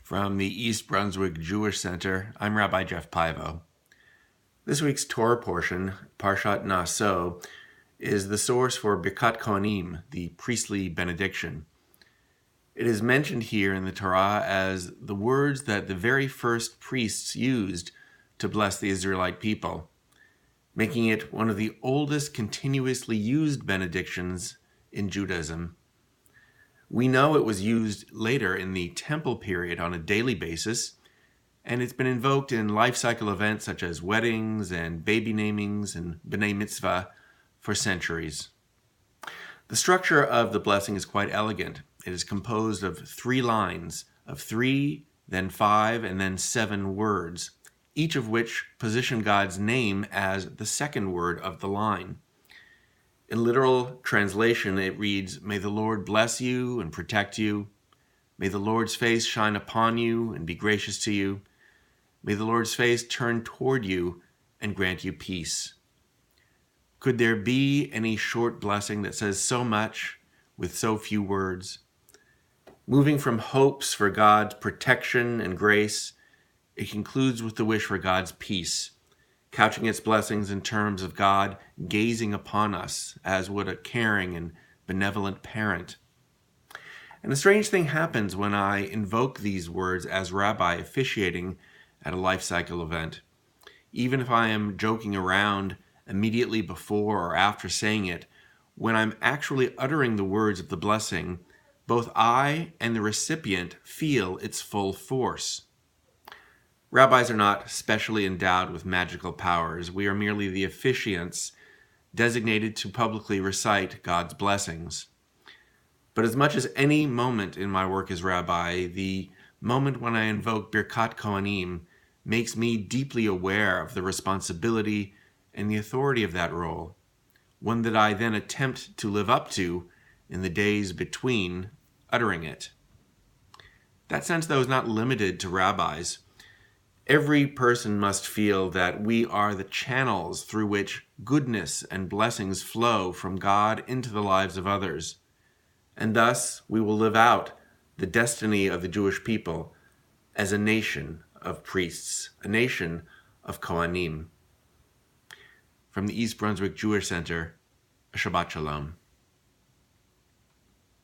From the East Brunswick Jewish Center, I'm Rabbi Jeff Pivo. This week's Torah portion, Parshat Naso, is the source for Birkat Kohanim, the priestly benediction. It is mentioned here in the Torah as the words that the very first priests used to bless the Israelite people, making it one of the oldest continuously used benedictions in Judaism. We know it was used later in the temple period on a daily basis, and it's been invoked in life cycle events such as weddings and baby namings and b'nai mitzvah for centuries. The structure of the blessing is quite elegant. It is composed of 3 lines of 3, then 5, and then 7 words, each of which position God's name as the second word of the line. In literal translation, it reads, "May the Lord bless you and protect you. May the Lord's face shine upon you and be gracious to you. May the Lord's face turn toward you and grant you peace." Could there be any short blessing that says so much with so few words? Moving from hopes for God's protection and grace, it concludes with the wish for God's peace, couching its blessings in terms of God gazing upon us as would a caring and benevolent parent. And a strange thing happens when I invoke these words as rabbi officiating at a life cycle event. Even if I am joking around immediately before or after saying it, when I'm actually uttering the words of the blessing, both I and the recipient feel its full force. Rabbis are not specially endowed with magical powers. We are merely the officiants designated to publicly recite God's blessings. But as much as any moment in my work as rabbi, the moment when I invoke Birkat Kohanim makes me deeply aware of the responsibility and the authority of that role, one that I then attempt to live up to in the days between uttering it. That sense, though, is not limited to rabbis. Every person must feel that we are the channels through which goodness and blessings flow from God into the lives of others. And thus, we will live out the destiny of the Jewish people as a nation of priests, a nation of Kohanim. From the East Brunswick Jewish Center, a Shabbat Shalom.